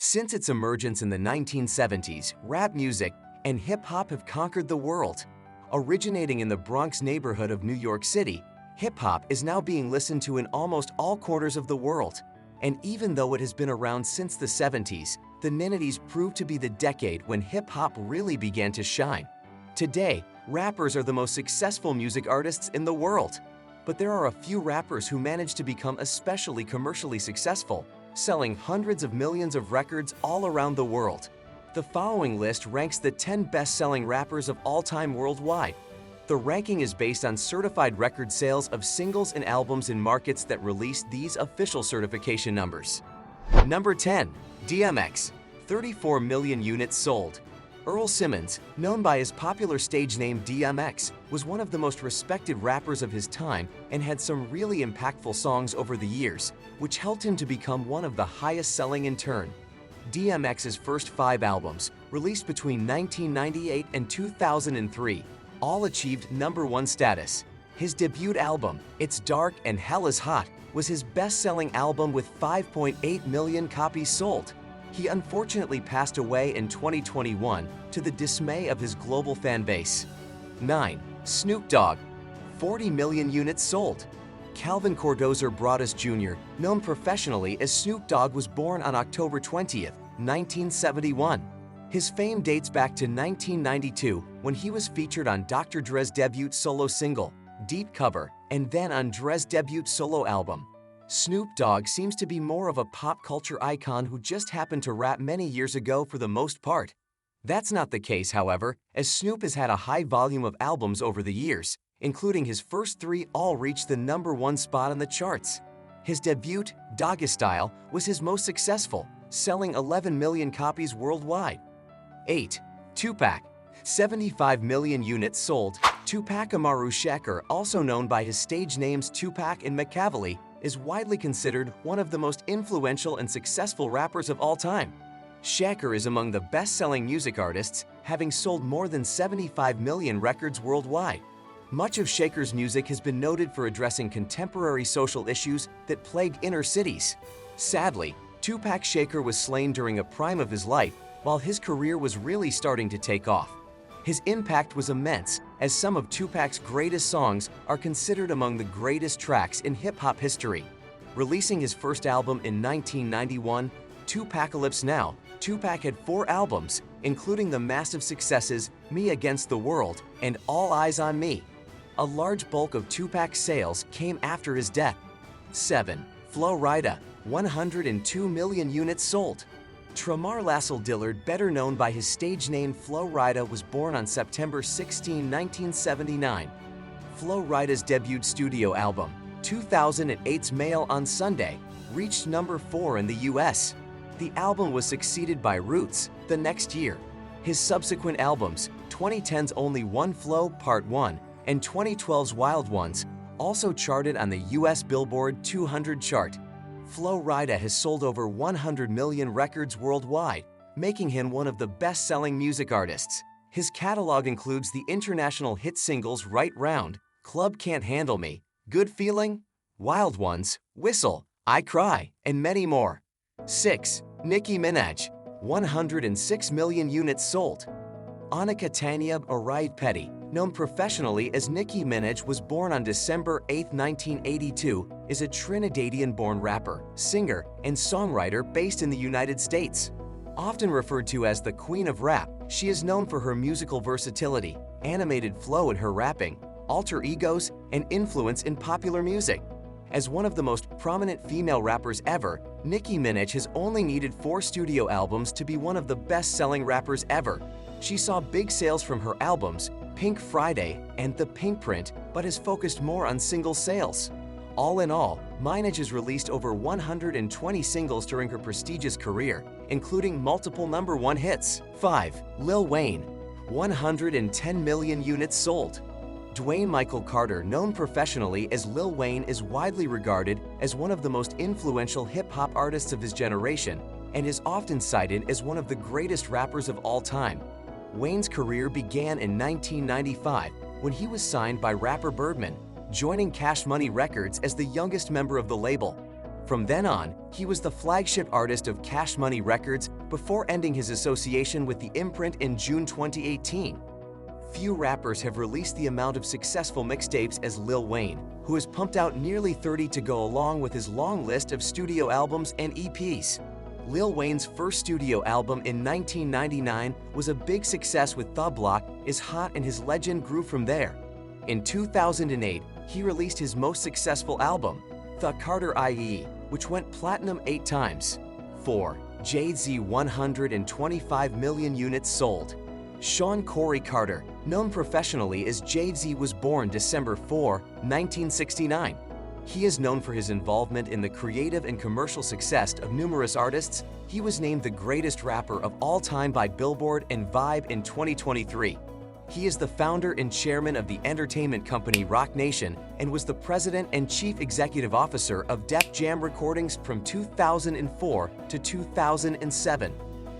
Since its emergence in the 1970s, rap music and hip-hop have conquered the world. Originating in the Bronx neighborhood of New York City, hip-hop is now being listened to in almost all corners of the world. And even though it has been around since the 70s, the 90s proved to be the decade when hip-hop really began to shine. Today, rappers are the most successful music artists in the world. But there are a few rappers who managed to become especially commercially successful, selling hundreds of millions of records all around the world. The following list ranks the 10 best-selling rappers of all time worldwide. The ranking is based on certified record sales of singles and albums in markets that release these official certification numbers. Number 10. DMX, 34 million units sold. Earl Simmons, known by his popular stage name DMX, was one of the most respected rappers of his time and had some really impactful songs over the years, which helped him to become one of the highest-selling in turn. DMX's first 5 albums, released between 1998 and 2003, all achieved #1 status. His debut album, It's Dark and Hell is Hot, was his best-selling album with 5.8 million copies sold. He unfortunately passed away in 2021 to the dismay of his global fan base. 9. Snoop Dogg, 40 million units sold. Calvin Cordozer Broadus Jr., known professionally as Snoop Dogg, was born on October 20, 1971. His fame dates back to 1992 when he was featured on Dr. Dre's debut solo single, Deep Cover, and then on Dre's debut solo album. Snoop Dogg seems to be more of a pop culture icon who just happened to rap many years ago for the most part. That's not the case, however, as Snoop has had a high volume of albums over the years, including his first 3 all reached the #1 spot on the charts. His debut, Doggy Style, was his most successful, selling 11 million copies worldwide. 8. Tupac, 75 million units sold. Tupac Amaru Shakur, also known by his stage names Tupac and Machiavelli, is widely considered one of the most influential and successful rappers of all time. Shakur is among the best-selling music artists, having sold more than 75 million records worldwide. Much of Shakur's music has been noted for addressing contemporary social issues that plague inner cities. Sadly, Tupac Shakur was slain during a prime of his life, while his career was really starting to take off. His impact was immense, as some of Tupac's greatest songs are considered among the greatest tracks in hip-hop history. Releasing his first album in 1991, Tupacalypse Now, Tupac had 4 albums, including the massive successes Me Against the World and All Eyes on Me. A large bulk of Tupac's sales came after his death. 7. Flo Rida, 102 million units sold. Tremar Lassell Dillard, better known by his stage name Flo Rida, was born on September 16, 1979. Flo Rida's debut studio album, 2008's Mail on Sunday, reached #4 in the US. The album was succeeded by Roots the next year. His subsequent albums, 2010's Only One Flow Part 1 and 2012's Wild Ones, also charted on the US Billboard 200 chart. Flo Rida has sold over 100 million records worldwide, making him one of the best-selling music artists. His catalog includes the international hit singles Right Round, Club Can't Handle Me, Good Feeling, Wild Ones, Whistle, I Cry, and many more. 6. Nicki Minaj, 106 million units sold. Annika Tanya Oriade Petty, known professionally as Nicki Minaj, was born on December 8, 1982, is a Trinidadian-born rapper, singer, and songwriter based in the United States. Often referred to as the Queen of Rap, she is known for her musical versatility, animated flow in her rapping, alter egos, and influence in popular music. As one of the most prominent female rappers ever, Nicki Minaj has only needed 4 studio albums to be one of the best-selling rappers ever. She saw big sales from her albums, Pink Friday and The Pink Print, but has focused more on single sales. All in all, Minaj has released over 120 singles during her prestigious career, including multiple #1 hits. 5. Lil Wayne, 110 million units sold. Dwayne Michael Carter, known professionally as Lil Wayne, is widely regarded as one of the most influential hip-hop artists of his generation and is often cited as one of the greatest rappers of all time. Wayne's career began in 1995 when he was signed by rapper Birdman, joining Cash Money Records as the youngest member of the label. From then on, he was the flagship artist of Cash Money Records before ending his association with the imprint in June 2018. Few rappers have released the amount of successful mixtapes as Lil Wayne, who has pumped out nearly 30 to go along with his long list of studio albums and EPs. Lil Wayne's first studio album in 1999 was a big success with The Block Is Hot, and his legend grew from there. In 2008, he released his most successful album, The Carter IE, which went platinum 8 times. 4. Jay-Z 125 million units sold. Sean Corey Carter, known professionally as Jay-Z, was born December 4, 1969. He is known for his involvement in the creative and commercial success of numerous artists. He was named the greatest rapper of all time by Billboard and Vibe in 2023. He is the founder and chairman of the entertainment company Roc Nation and was the president and chief executive officer of Def Jam Recordings from 2004 to 2007.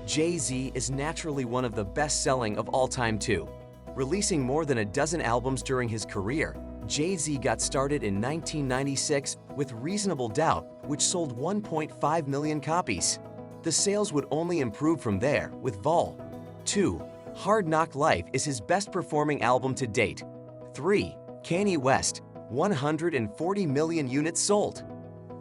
Jay-Z is naturally one of the best-selling of all time too. Releasing more than a dozen albums during his career, Jay-Z got started in 1996 with Reasonable Doubt, which sold 1.5 million copies. The sales would only improve from there with Vol. 2. Hard Knock Life is his best-performing album to date. 3. Kanye West, 140 million units sold.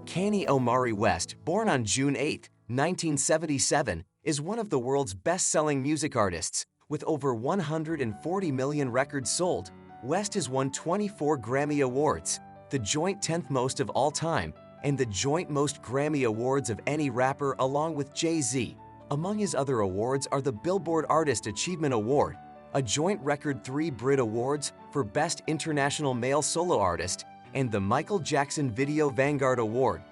Kanye Omari West, born on June 8, 1977, is one of the world's best-selling music artists. With over 140 million records sold, West has won 24 Grammy Awards, the joint 10th most of all time, and the joint most Grammy Awards of any rapper along with Jay-Z. Among his other awards are the Billboard Artist Achievement Award, a joint record 3 Brit Awards for Best International Male Solo Artist, and the Michael Jackson Video Vanguard Award.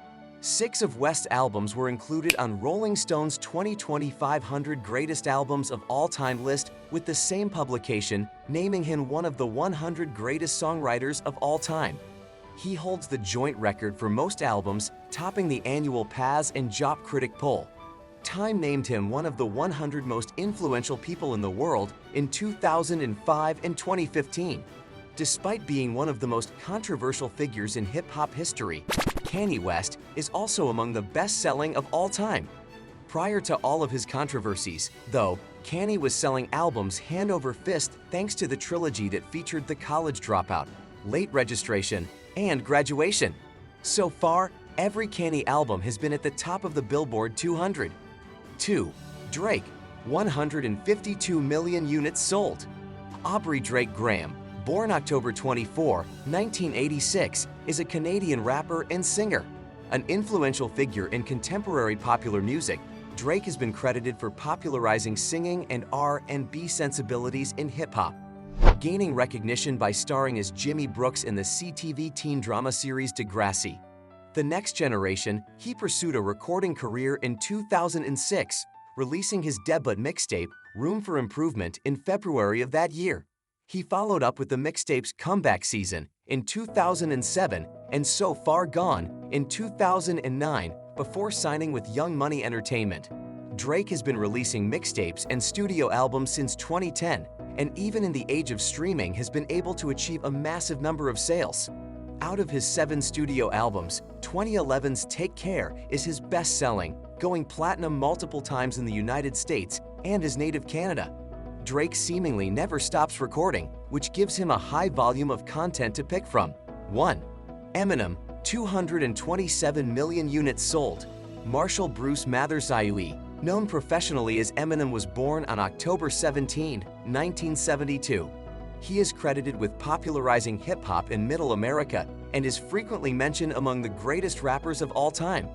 6 of West's albums were included on Rolling Stone's 2020 500 Greatest Albums of All Time list, with the same publication naming him one of the 100 greatest songwriters of all time. He holds the joint record for most albums, topping the annual Paz and Jop Critic poll. Time named him one of the 100 most influential people in the world in 2005 and 2015. Despite being one of the most controversial figures in hip-hop history, Kanye West is also among the best-selling of all time. Prior to all of his controversies, though, Kanye was selling albums hand over fist thanks to the trilogy that featured The College Dropout, Late Registration, and Graduation. So far, every Kanye album has been at the top of the Billboard 200. 2. Drake, 152 million units sold. Aubrey Drake Graham, born October 24, 1986, is a Canadian rapper and singer. An influential figure in contemporary popular music, Drake has been credited for popularizing singing and R&B sensibilities in hip-hop. Gaining recognition by starring as Jimmy Brooks in the CTV teen drama series Degrassi. The Next Generation, he pursued a recording career in 2006, releasing his debut mixtape, Room for Improvement, in February of that year. He followed up with the mixtape's Comeback Season in 2007 and So Far Gone in 2009 before signing with Young Money Entertainment. Drake has been releasing mixtapes and studio albums since 2010, and even in the age of streaming has been able to achieve a massive number of sales. Out of his 7 studio albums, 2011's Take Care is his best-selling, going platinum multiple times in the United States and his native Canada. Drake seemingly never stops recording, which gives him a high volume of content to pick from. 1. Eminem, 227 million units sold. Marshall Bruce Mathers IUE, known professionally as Eminem, was born on October 17, 1972. He is credited with popularizing hip-hop in Middle America and is frequently mentioned among the greatest rappers of all time.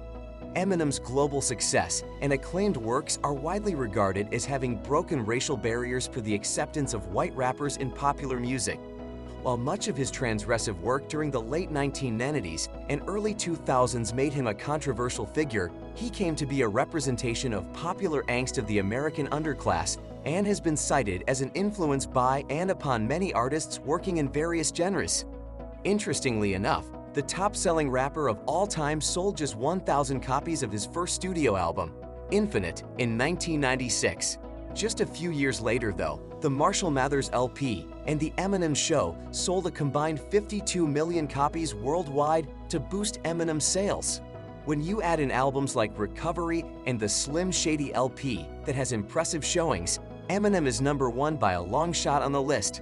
Eminem's global success and acclaimed works are widely regarded as having broken racial barriers for the acceptance of white rappers in popular music. While much of his transgressive work during the late 1990s and early 2000s made him a controversial figure, he came to be a representation of popular angst of the American underclass and has been cited as an influence by and upon many artists working in various genres. Interestingly enough, the top-selling rapper of all time sold just 1,000 copies of his first studio album, Infinite, in 1996. Just a few years later, though, the Marshall Mathers LP and The Eminem Show sold a combined 52 million copies worldwide to boost Eminem's sales. When you add in albums like Recovery and the Slim Shady LP that has impressive showings, Eminem is #1 by a long shot on the list.